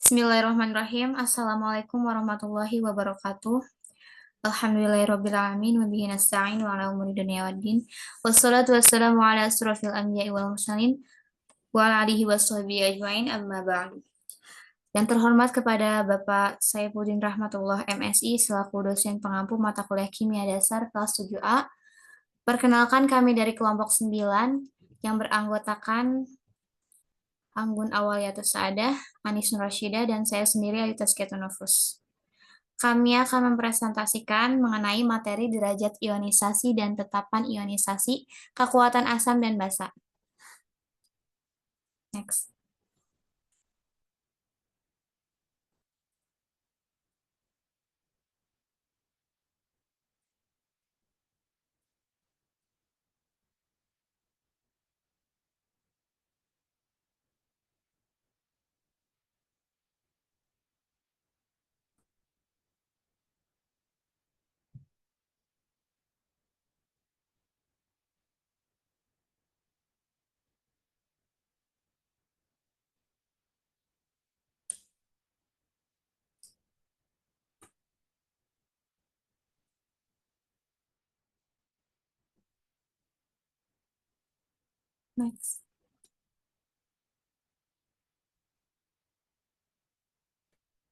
Bismillahirrahmanirrahim. Assalamualaikum warahmatullahi wabarakatuh. Alhamdulillahirrabbilalamin. Wabihi nasta'in wa ala umuri dunia waddin. Wassalatu wassalamu ala asrafil anbiya'i wal mursalin wa ala alihi washabihi ajmain amma ba'du. Yang terhormat kepada Bapak Saifuddin Rahmatullah MSI selaku dosen pengampu mata kuliah Kimia Dasar kelas 7A. Perkenalkan kami dari kelompok 9 yang beranggotakan Anggun Awaliyatus Saadah, Anis Nur Rasyidah, dan saya sendiri Ayu Tazkiyatun Nufus. Kami akan mempresentasikan mengenai materi derajat ionisasi dan tetapan ionisasi, kekuatan asam dan basa. Next. Next.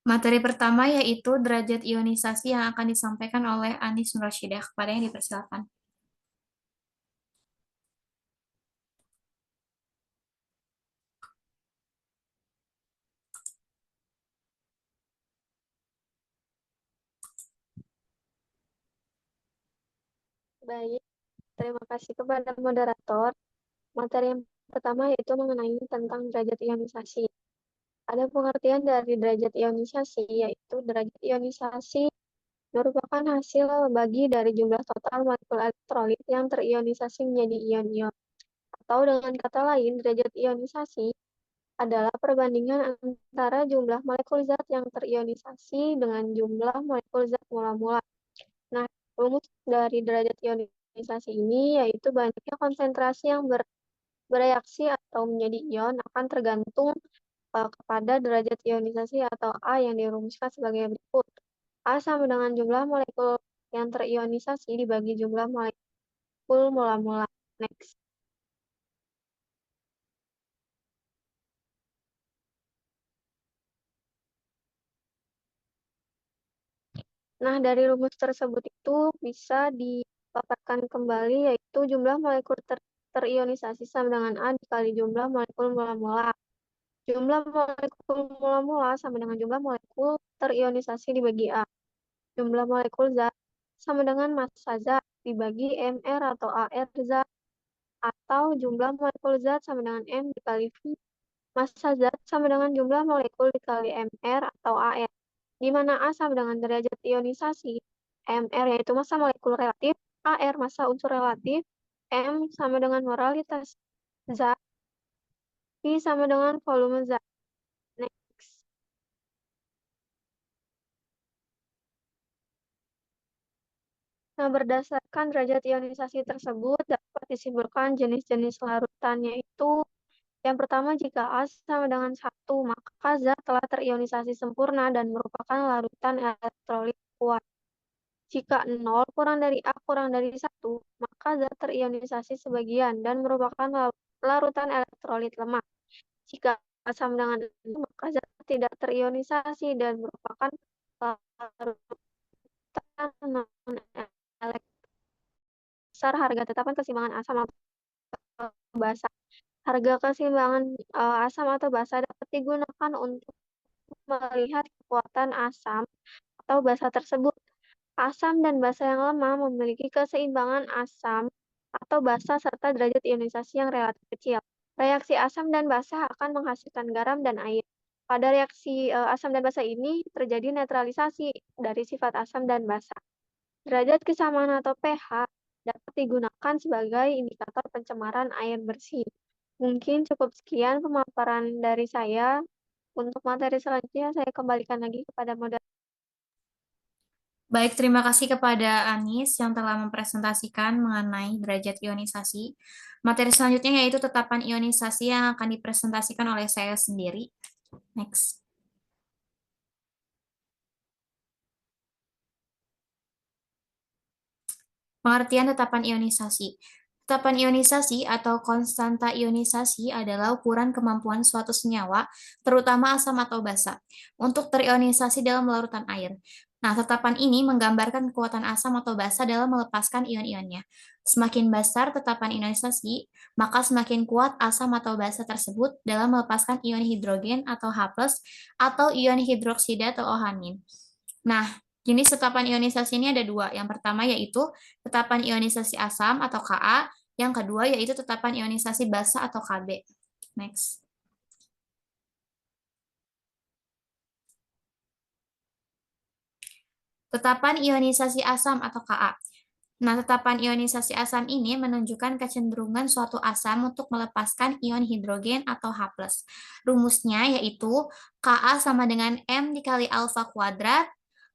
Materi pertama yaitu derajat ionisasi yang akan disampaikan oleh Anis Nur Rasyidah. Kepada yang dipersilakan. Baik, terima kasih kepada moderator. Materi yang pertama yaitu mengenai tentang derajat ionisasi. Ada pengertian dari derajat ionisasi, yaitu derajat ionisasi merupakan hasil bagi dari jumlah total molekul elektrolit yang terionisasi menjadi ion-ion. Atau dengan kata lain, derajat ionisasi adalah perbandingan antara jumlah molekul zat yang terionisasi dengan jumlah molekul zat mula-mula. Nah, rumus dari derajat ionisasi ini yaitu banyaknya konsentrasi yang bereaksi atau menjadi ion akan tergantung kepada derajat ionisasi atau A yang dirumuskan sebagai berikut. A sama dengan jumlah molekul yang terionisasi dibagi jumlah molekul mula-mula. Next. Nah, dari rumus tersebut itu bisa dipaparkan kembali, yaitu jumlah molekul terionisasi sama dengan A dikali jumlah molekul mula-mula. Jumlah molekul mula-mula sama dengan jumlah molekul terionisasi dibagi A. Jumlah molekul zat sama dengan massa zat dibagi MR atau AR zat. Atau jumlah molekul zat sama dengan M dikali V. Massa zat sama dengan jumlah molekul dikali MR atau AR. Di mana A sama dengan derajat ionisasi, MR yaitu massa molekul relatif, AR massa unsur relatif, M sama dengan moralitas zat, V sama dengan volume zat. Next. Nah, berdasarkan derajat ionisasi tersebut dapat disimpulkan jenis-jenis larutannya itu. Yang pertama, jika A sama dengan 1, maka zat telah terionisasi sempurna dan merupakan larutan elektrolit kuat. Jika 0 kurang dari A kurang dari 1, maka zat terionisasi sebagian dan merupakan larutan elektrolit lemah. Jika A sama dengan 0, maka zat tidak terionisasi dan merupakan larutan non-elektrolit. Besar harga tetapan keseimbangan asam atau basa. Harga keseimbangan asam atau basa dapat digunakan untuk melihat kekuatan asam atau basa tersebut. Asam dan basa yang lemah memiliki keseimbangan asam atau basa serta derajat ionisasi yang relatif kecil. Reaksi asam dan basa akan menghasilkan garam dan air. Pada reaksi asam dan basa ini terjadi netralisasi dari sifat asam dan basa. Derajat kesamaan atau pH dapat digunakan sebagai indikator pencemaran air bersih. Mungkin cukup sekian pemaparan dari saya. Untuk materi selanjutnya saya kembalikan lagi kepada moderator. Baik, terima kasih kepada Anis yang telah mempresentasikan mengenai derajat ionisasi. Materi selanjutnya yaitu tetapan ionisasi yang akan dipresentasikan oleh saya sendiri. Next. Pengertian tetapan ionisasi. Tetapan ionisasi atau konstanta ionisasi adalah ukuran kemampuan suatu senyawa, terutama asam atau basa, untuk terionisasi dalam larutan air. Nah, tetapan ini menggambarkan kekuatan asam atau basa dalam melepaskan ion-ionnya. Semakin besar tetapan ionisasi, maka semakin kuat asam atau basa tersebut dalam melepaskan ion hidrogen atau H+, atau ion hidroksida atau OH-. Nah, jenis tetapan ionisasi ini ada dua. Yang pertama yaitu tetapan ionisasi asam atau Ka, yang kedua yaitu tetapan ionisasi basa atau Kb. Next. Tetapan ionisasi asam atau Ka. Nah, tetapan ionisasi asam ini menunjukkan kecenderungan suatu asam untuk melepaskan ion hidrogen atau H+. Rumusnya yaitu Ka sama dengan M dikali alfa kuadrat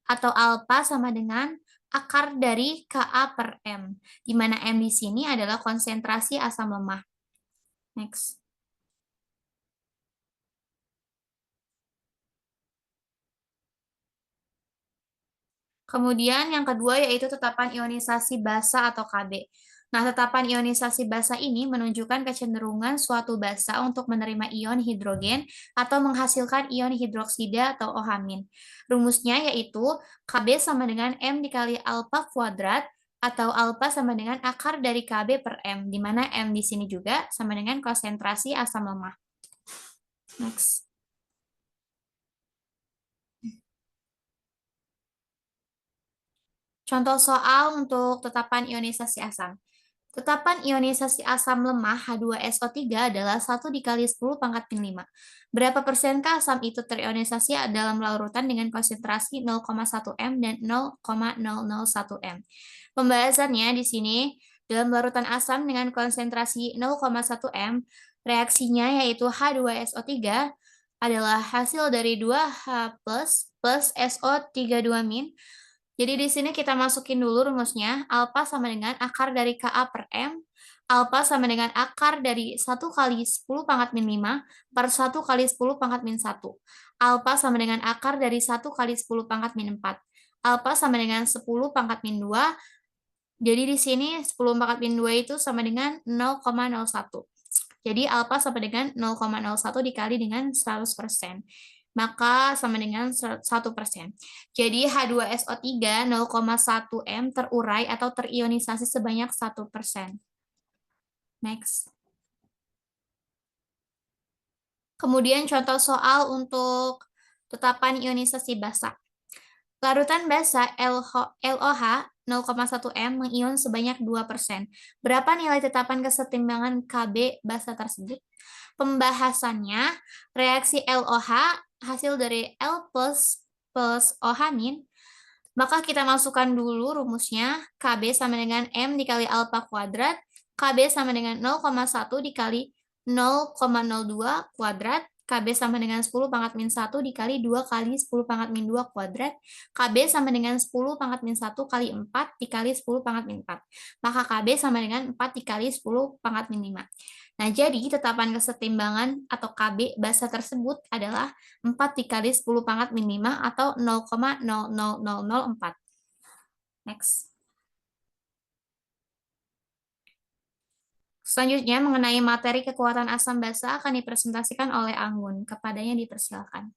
atau alfa sama dengan akar dari Ka per M, di mana M di sini adalah konsentrasi asam lemah. Next. Kemudian yang kedua yaitu tetapan ionisasi basa atau Kb. Nah, tetapan ionisasi basa ini menunjukkan kecenderungan suatu basa untuk menerima ion hidrogen atau menghasilkan ion hidroksida atau OH-. Rumusnya yaitu Kb sama dengan M dikali alfa kuadrat atau alfa sama dengan akar dari Kb per M, di mana M di sini juga sama dengan konsentrasi asam lemah. Next. Contoh soal untuk tetapan ionisasi asam. Tetapan ionisasi asam lemah H2SO3 adalah 1 dikali 10 pangkat min 5. Berapa persenkah asam itu terionisasi dalam larutan dengan konsentrasi 0,1 M dan 0,001 M? Pembahasannya di sini, dalam larutan asam dengan konsentrasi 0,1 M, reaksinya yaitu H2SO3 adalah hasil dari 2H plus SO32-. Jadi di sini kita masukin dulu rumusnya, alfa sama dengan akar dari Ka per M, alfa sama dengan akar dari 1 kali 10 pangkat min 5 per 1 kali 10 pangkat min 1. Alfa sama dengan akar dari 1 kali 10 pangkat min 4. Alfa sama dengan 10 pangkat min 2. Jadi di sini 10 pangkat min 2 itu sama dengan 0,01. Jadi alfa sama dengan 0,01 dikali dengan 100%. Maka sama dengan 1%. Jadi H2SO3 0,1 M terurai atau terionisasi sebanyak 1%. Next. Kemudian contoh soal untuk tetapan ionisasi basa. Larutan basa LOH 0,1 M mengion sebanyak 2%. Berapa nilai tetapan kesetimbangan Kb basa tersebut? Pembahasannya, reaksi LOH hasil dari L plus OH-, maka kita masukkan dulu rumusnya, Kb sama dengan M dikali alfa kuadrat, Kb sama dengan 0,1 dikali 0,02 kuadrat, Kb sama dengan 10 pangkat min 1 dikali 2 kali 10 pangkat min 2 kuadrat, Kb sama dengan 10 pangkat min 1 kali 4 dikali 10 pangkat min 4. Maka Kb sama dengan 4 dikali 10 pangkat min 5. Nah, jadi tetapan kesetimbangan atau Kb basa tersebut adalah 4 dikali 10 pangkat min 5 atau 0,00004. Next. Selanjutnya, mengenai materi kekuatan asam basa akan dipresentasikan oleh Anggun. Kepadanya dipersilakan.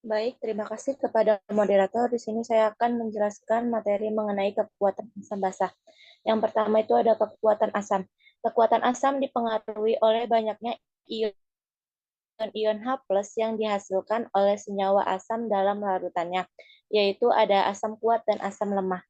Baik, terima kasih kepada moderator. Di sini saya akan menjelaskan materi mengenai kekuatan asam basa. Yang pertama itu ada kekuatan asam. Kekuatan asam dipengaruhi oleh banyaknya ion H+ yang dihasilkan oleh senyawa asam dalam larutannya, yaitu ada asam kuat dan asam lemah.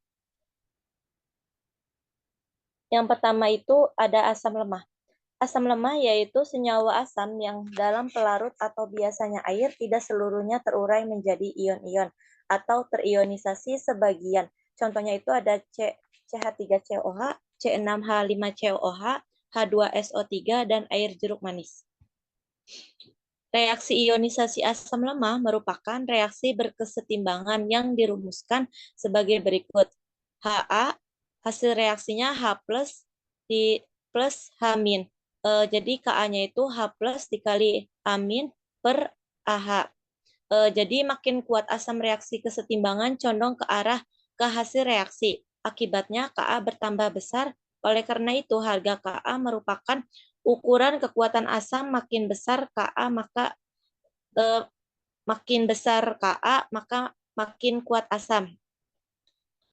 Yang pertama itu ada asam lemah. Asam lemah yaitu senyawa asam yang dalam pelarut atau biasanya air tidak seluruhnya terurai menjadi ion-ion atau terionisasi sebagian. Contohnya itu ada CH3COH, C6H5COH, H2SO3, dan air jeruk manis. Reaksi ionisasi asam lemah merupakan reaksi berkesetimbangan yang dirumuskan sebagai berikut. Ha, hasil reaksinya H+ plus H-. Jadi Ka-nya itu H+ dikali Amin per AH. Jadi makin kuat asam reaksi kesetimbangan condong ke arah ke hasil reaksi. Akibatnya Ka bertambah besar. Oleh karena itu harga Ka merupakan ukuran kekuatan asam. Makin besar Ka maka makin kuat asam.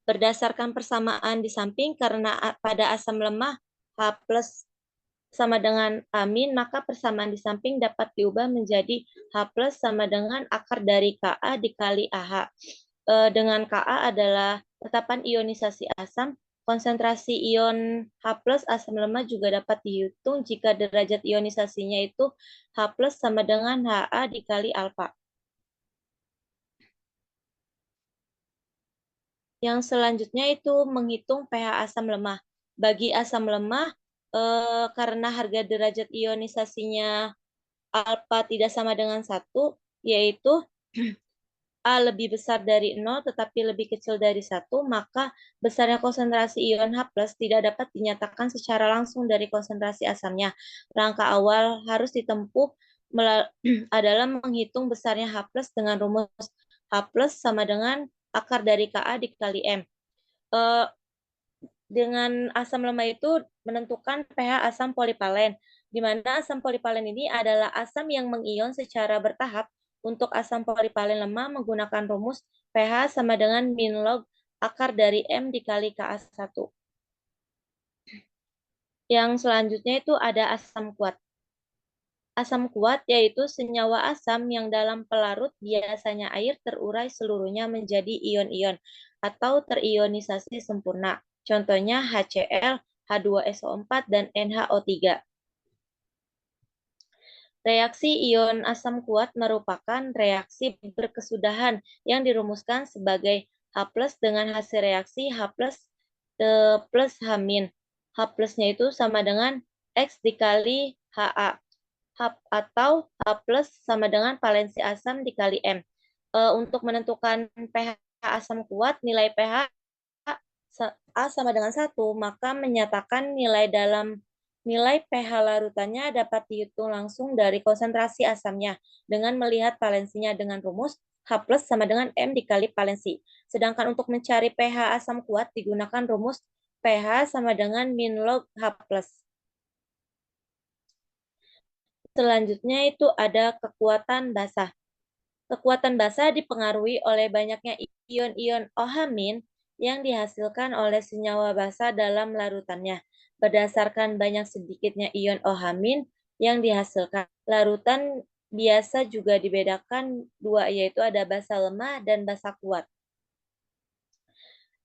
Berdasarkan persamaan di samping, karena pada asam lemah H+ sama dengan amin, maka persamaan di samping dapat diubah menjadi H+ sama dengan akar dari Ka dikali AH. Dengan Ka adalah tetapan ionisasi asam, konsentrasi ion H+ asam lemah juga dapat dihitung jika derajat ionisasinya itu H+ sama dengan Ha dikali alfa. Yang selanjutnya itu menghitung pH asam lemah. Bagi asam lemah, karena harga derajat ionisasinya alfa tidak sama dengan 1, yaitu A lebih besar dari 0 tetapi lebih kecil dari 1, maka besarnya konsentrasi ion H+ tidak dapat dinyatakan secara langsung dari konsentrasi asamnya. Langkah awal harus ditempuh adalah menghitung besarnya H+ dengan rumus H+ sama dengan akar dari Ka dikali M. Dengan asam lemah itu menentukan pH asam polipalen, di mana asam polipalen ini adalah asam yang mengion secara bertahap. Untuk asam polipalen lemah menggunakan rumus pH sama dengan min log akar dari M dikali Ka1. Yang selanjutnya itu ada asam kuat. Asam kuat yaitu senyawa asam yang dalam pelarut biasanya air terurai seluruhnya menjadi ion-ion atau terionisasi sempurna. Contohnya HCl, H2SO4, dan NHO3. Reaksi ion asam kuat merupakan reaksi berkesudahan yang dirumuskan sebagai H+ dengan hasil reaksi H+ plus H-. H+-nya itu sama dengan X dikali Ha. Atau H+ sama dengan valensi asam dikali M. Untuk menentukan pH asam kuat, nilai pH A sama dengan 1, maka menyatakan nilai pH larutannya dapat dihitung langsung dari konsentrasi asamnya dengan melihat valensinya dengan rumus H+ sama dengan M dikali valensi. Sedangkan untuk mencari pH asam kuat digunakan rumus pH sama dengan min log H+. Selanjutnya itu ada kekuatan basa. Kekuatan basa dipengaruhi oleh banyaknya ion-ion OH- yang dihasilkan oleh senyawa basa dalam larutannya. Berdasarkan banyak sedikitnya ion OH- yang dihasilkan, larutan biasa juga dibedakan dua, yaitu ada basa lemah dan basa kuat.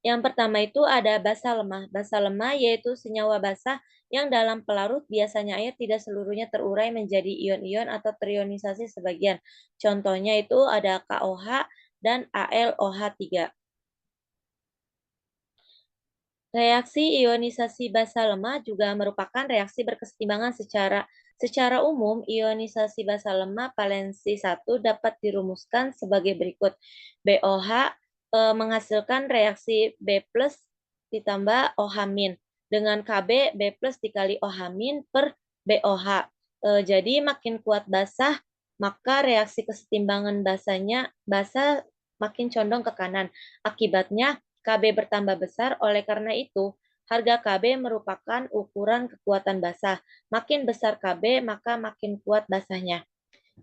Yang pertama itu ada basa lemah. Basa lemah yaitu senyawa basa yang dalam pelarut biasanya air tidak seluruhnya terurai menjadi ion-ion atau terionisasi sebagian. Contohnya itu ada KOH dan AlOH3. Reaksi ionisasi basa lemah juga merupakan reaksi berkesetimbangan secara umum. Ionisasi basa lemah valensi 1 dapat dirumuskan sebagai berikut. BOH menghasilkan reaksi B+ ditambah OH- dengan KB B+ dikali OH- per BOH. Jadi makin kuat basah, maka reaksi kesetimbangan basa makin condong ke kanan. Akibatnya KB bertambah besar, oleh karena itu harga KB merupakan ukuran kekuatan basa. Makin besar KB, maka makin kuat basahnya.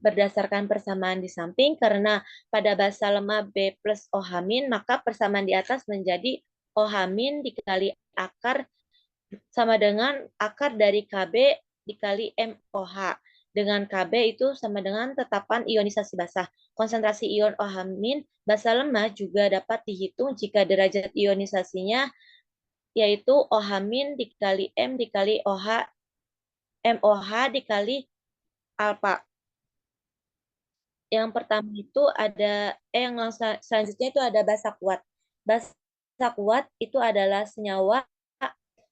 Berdasarkan persamaan di samping, karena pada basa lemah B+ OH-, maka persamaan di atas menjadi OH- dikali akar sama dengan akar dari KB dikali MOH. Dengan KB itu sama dengan tetapan ionisasi basa. Konsentrasi ion OH- basa lemah juga dapat dihitung jika derajat ionisasinya yaitu OH- dikali M dikali OH, MOH dikali alfa. Yang pertama itu ada, yang selanjutnya itu ada basa kuat. Basa kuat itu adalah senyawa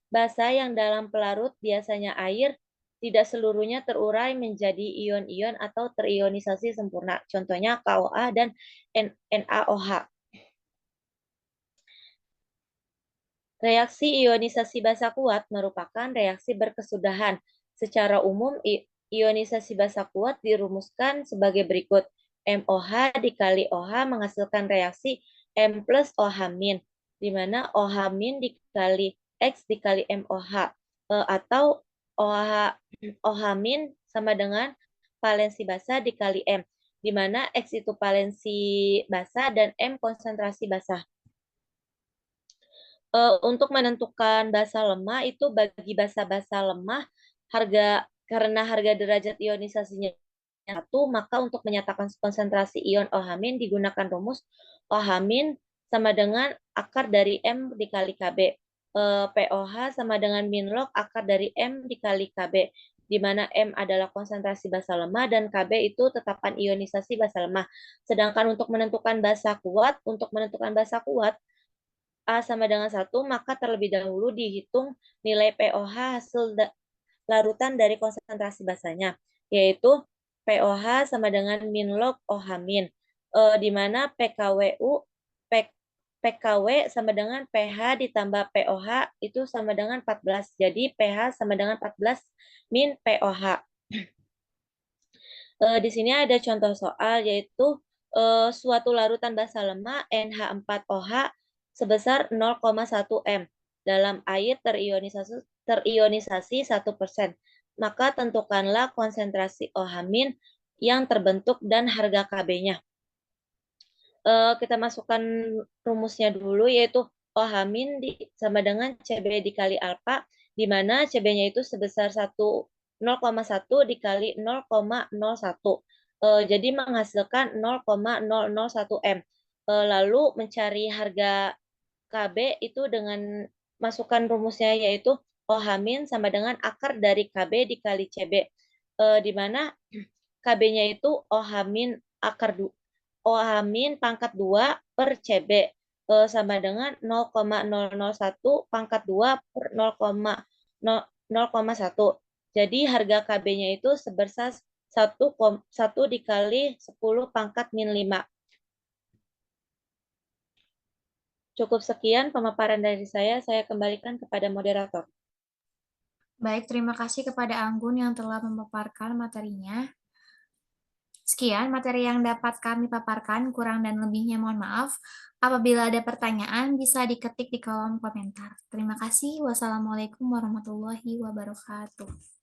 basa yang dalam pelarut biasanya air tidak seluruhnya terurai menjadi ion-ion atau terionisasi sempurna. Contohnya KOA dan NaOH. Reaksi ionisasi basa kuat merupakan reaksi berkesudahan. Secara umum, ionisasi basa kuat dirumuskan sebagai berikut. MOH dikali OH menghasilkan reaksi M plus OH min, di mana OH min dikali X dikali MOH, atau OH min sama dengan valensi basa dikali M, di mana X itu valensi basa dan M konsentrasi basa. Untuk menentukan basa lemah itu bagi basa-basa lemah karena harga derajat ionisasinya 1, maka untuk menyatakan konsentrasi ion OH- digunakan rumus OH- sama dengan akar dari M dikali Kb. POH sama dengan min log akar dari M dikali Kb, di mana M adalah konsentrasi basa lemah dan Kb itu tetapan ionisasi basa lemah. Sedangkan untuk menentukan basa kuat, A sama dengan 1, maka terlebih dahulu dihitung nilai POH hasil larutan dari konsentrasi basanya, yaitu POH sama dengan min log OH min, di mana PKW sama dengan pH ditambah POH itu sama dengan 14. Jadi pH sama dengan 14 min POH. Di sini ada contoh soal, yaitu suatu larutan basa lemah NH4OH sebesar 0,1 M dalam air terionisasi 1%. Maka tentukanlah konsentrasi OH- yang terbentuk dan harga Kb-nya. Kita masukkan rumusnya dulu, yaitu OH- sama dengan Cb dikali alfa, di mana Cb-nya itu sebesar 0,1 dikali 0,01. Jadi menghasilkan 0,001 M. Lalu mencari harga Kb itu dengan masukkan rumusnya, yaitu OH- sama dengan akar dari Kb dikali Cb, di mana Kb-nya itu OH- pangkat 2 per Cb, sama dengan 0,001 pangkat 2 per 0,1. Jadi harga Kb-nya itu sebesar 1 dikali 10 pangkat min 5. Cukup sekian pemaparan dari saya kembalikan kepada moderator. Baik, terima kasih kepada Anggun yang telah memaparkan materinya. Sekian materi yang dapat kami paparkan, kurang dan lebihnya mohon maaf. Apabila ada pertanyaan, bisa diketik di kolom komentar. Terima kasih. Wassalamualaikum warahmatullahi wabarakatuh.